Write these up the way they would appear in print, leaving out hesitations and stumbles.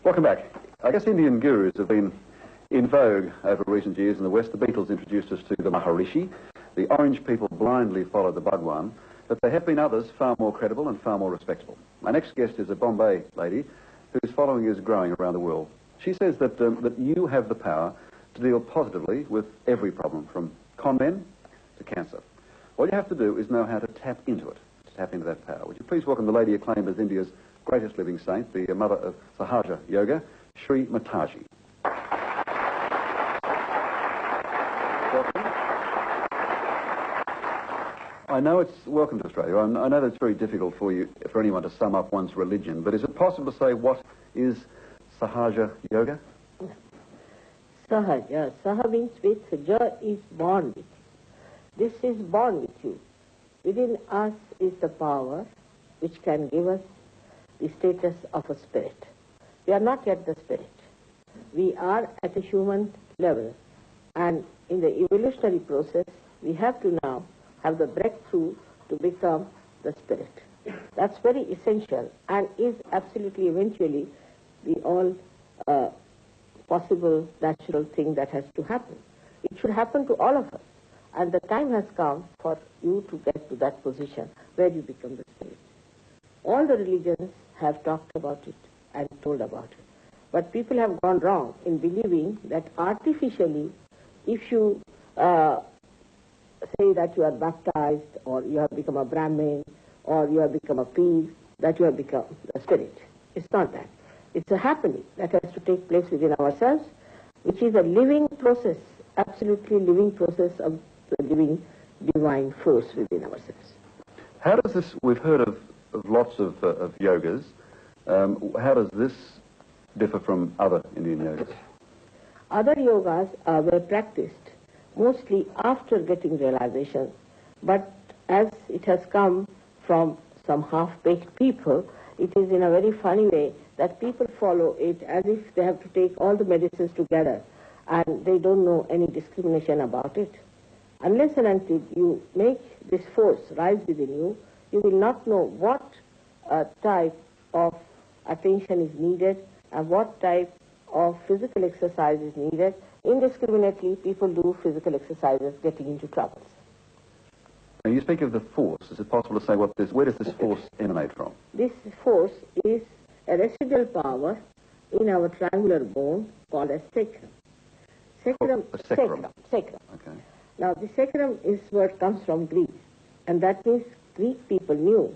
Welcome back. I guess Indian gurus have been in vogue over recent years in the West. The Beatles introduced us to the Maharishi. The Orange people blindly followed the Bhagwan. But there have been others far more credible and far more respectable. My next guest is a Bombay lady whose following is growing around the world. She says that you have the power to deal positively with every problem, from con men to cancer. All you have to do is know how to tap into it, to tap into that power. Would you please welcome the lady acclaimed as India's greatest living saint, the mother of Sahaja Yoga, Sri Mataji. Welcome. I know it's welcome to Australia. I know that it's very difficult for anyone to sum up one's religion, but is it possible to say what is Sahaja Yoga? Sahaja. Saha means with, Ja is born with. This is born with you. Within us is the power which can give us the status of a spirit. We are not yet the spirit. We are at a human level. And in the evolutionary process, we have to now have the breakthrough to become the spirit. That's very essential and is absolutely eventually the all possible natural thing that has to happen. It should happen to all of us. And the time has come for you to get to that position where you become the spirit. All the religions have talked about it and told about it. But people have gone wrong in believing that artificially, if you say that you are baptized, or you have become a Brahmin, or you have become a priest, that you have become a spirit. It's not that. It's a happening that has to take place within ourselves, which is a living process, absolutely living process of the living divine force within ourselves. How does this, we've heard of lots of yogas, how does this differ from other Indian yogas? Other yogas were practiced mostly after getting realization, but as it has come from some half-baked people, it is in a very funny way that people follow it as if they have to take all the medicines together and they don't know any discrimination about it. Unless and until you make this force rise within you, you will not know what type of attention is needed and what type of physical exercise is needed. Indiscriminately, people do physical exercises getting into troubles. Now you speak of the force. Is it possible to say where does this force emanate from? This force is a residual power in our triangular bone called a sacrum. Sacrum. Sacrum. Okay. Now, the sacrum is word comes from Greece, and that means Greek people knew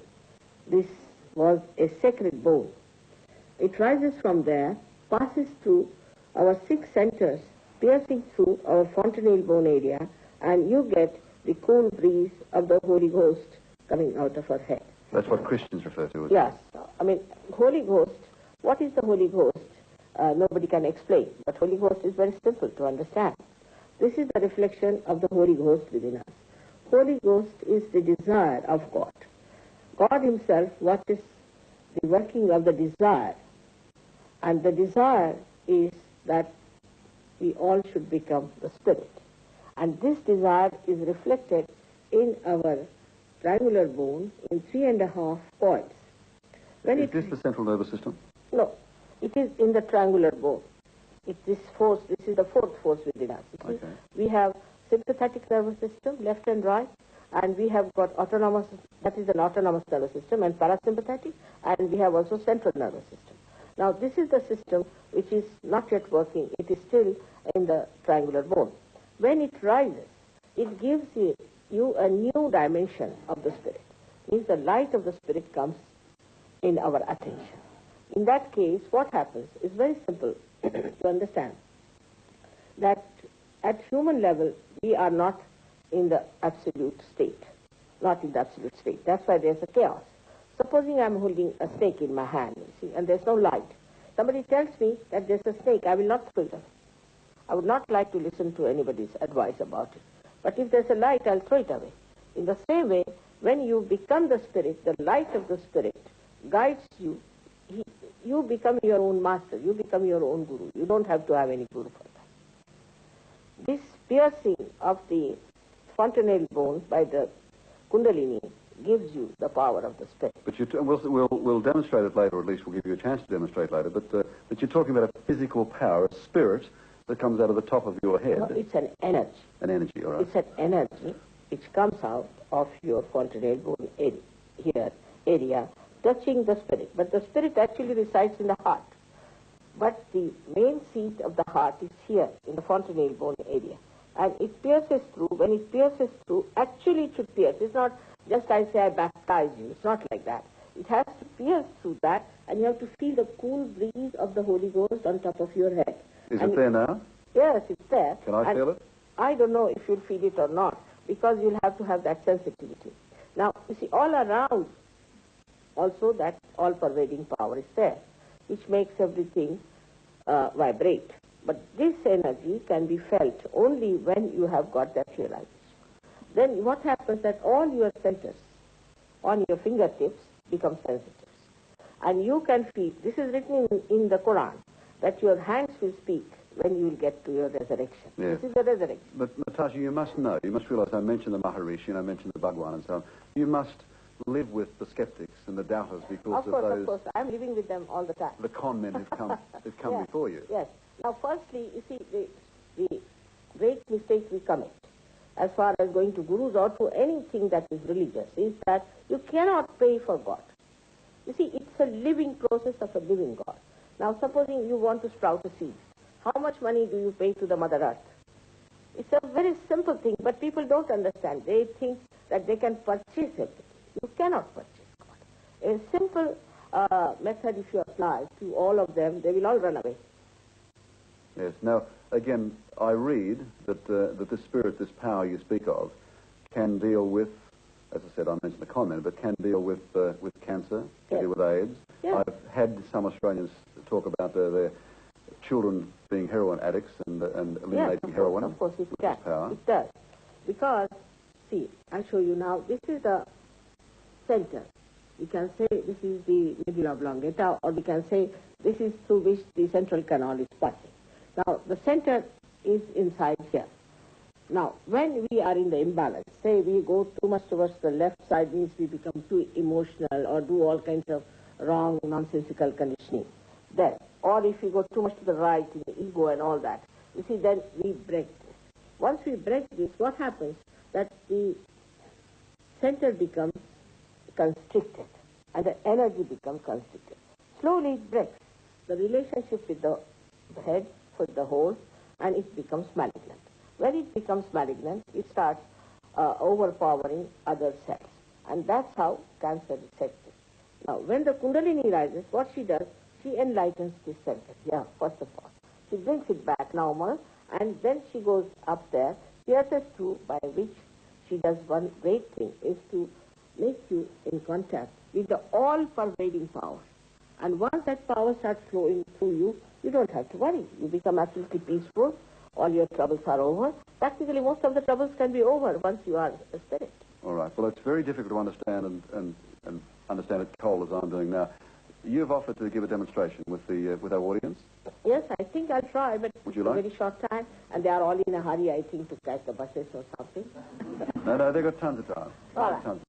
this was a sacred bone. It rises from there, passes through our 6 centers, piercing through our fontanelle bone area, and you get the cool breeze of the Holy Ghost coming out of our head. That's what Christians refer to as Yes. I mean, Holy Ghost, what is the Holy Ghost? Nobody can explain, but Holy Ghost is very simple to understand. This is the reflection of the Holy Ghost within us. Holy Ghost is the desire of God. God himself, what is the working of the desire? And the desire is that we all should become the spirit. And this desire is reflected in our triangular bone in 3.5 points. Is this the central nervous system? No, it is in the triangular bone. This is the fourth force within us. Okay. We have sympathetic nervous system, left and right, and we have got autonomous, that is an autonomous nervous system, and parasympathetic, and we have also central nervous system. Now, this is the system which is not yet working. It is still in the triangular bone. When it rises, it gives you a new dimension of the spirit. It means the light of the spirit comes in our attention. In that case, what happens is very simple to understand, that at human level, we are not in the absolute state. Not in the absolute state. That's why there's a chaos. Supposing I'm holding a snake in my hand, you see, and there's no light. Somebody tells me that there's a snake, I will not throw it away. I would not like to listen to anybody's advice about it. But if there's a light, I'll throw it away. In the same way, when you become the spirit, the light of the spirit guides you. You become your own master. You become your own guru. You don't have to have any guru for that. This piercing of the fontanelle bone by the Kundalini gives you the power of the spirit. But we'll demonstrate it later, or at least we'll give you a chance to demonstrate later, but you're talking about a physical power, a spirit that comes out of the top of your head. No, it's an energy. An energy, all right. It's an energy which comes out of your fontanelle bone area, touching the spirit. But the spirit actually resides in the heart. But the main seat of the heart is here in the fontanelle bone area. And it pierces through. When it pierces through, actually it should pierce. It's not just I say I baptize you. It's not like that. It has to pierce through that, and you have to feel the cool breeze of the Holy Ghost on top of your head. Is it there now? Yes, it's there. Can I feel it? I don't know if you'll feel it or not, because you'll have to have that sensitivity. Now, you see, all around, also that all-pervading power is there, which makes everything vibrate. But this energy can be felt only when you have got that realization. Then what happens that all your centers on your fingertips become sensitive. And you can feel, this is written in the Quran, that your hands will speak when you will get to your resurrection. Yes. This is the resurrection. But Natasha, you must know, you must realize I mentioned the Maharishi and I mentioned the Bhagwan and so on. You must live with the skeptics and the doubters because Of course. I'm living with them all the time. the con men who've come Yes, before you. Yes. Now, firstly, you see, the great mistake we commit as far as going to gurus or to anything that is religious is that you cannot pay for God. You see, it's a living process of a living God. Now, supposing you want to sprout a seed, how much money do you pay to the Mother Earth? It's a very simple thing, but people don't understand. They think that they can purchase everything. You cannot purchase God. A simple method, if you apply to all of them, they will all run away. Yes. Now, again, I read that that this spirit, this power you speak of, can deal with, as I said, I mentioned the con men, but can deal with cancer, can Yes. deal with AIDS. Yes. I've had some Australians talk about their children being heroin addicts and eliminating heroin. Of course, it with can. this power. It does. Because, see, I'll show you now. This is the center. We can say this is the medulla oblongata, or we can say this is through which the central canal is passing. Now, the center is inside here. Now, when we are in the imbalance, say we go too much towards the left side, means we become too emotional or do all kinds of wrong, nonsensical conditioning. Then, or if we go too much to the right, in the ego and all that, you see, then we break this. Once we break this, what happens? That the center becomes constricted and the energy becomes constricted. Slowly it breaks. The relationship with the head, with the whole, and it becomes malignant. When it becomes malignant, it starts overpowering other cells. And that's how cancer is set. Now, when the Kundalini rises, what she does, she enlightens this center. Yeah, first of all. She brings it back normal, and then she goes up there, pierces through, by which she does one great thing, is to make you in contact with the all-pervading power. And once that power starts flowing through you, you don't have to worry. You become absolutely peaceful. All your troubles are over. Practically, most of the troubles can be over once you are a spirit. All right. Well, it's very difficult to understand and understand it cold as I'm doing now. You've offered to give a demonstration with our audience. Yes, I think I'll try, but Would you it's like? a very short time, and they are all in a hurry, I think, to catch the buses or something. No, they've got tons of time. All right. Tons.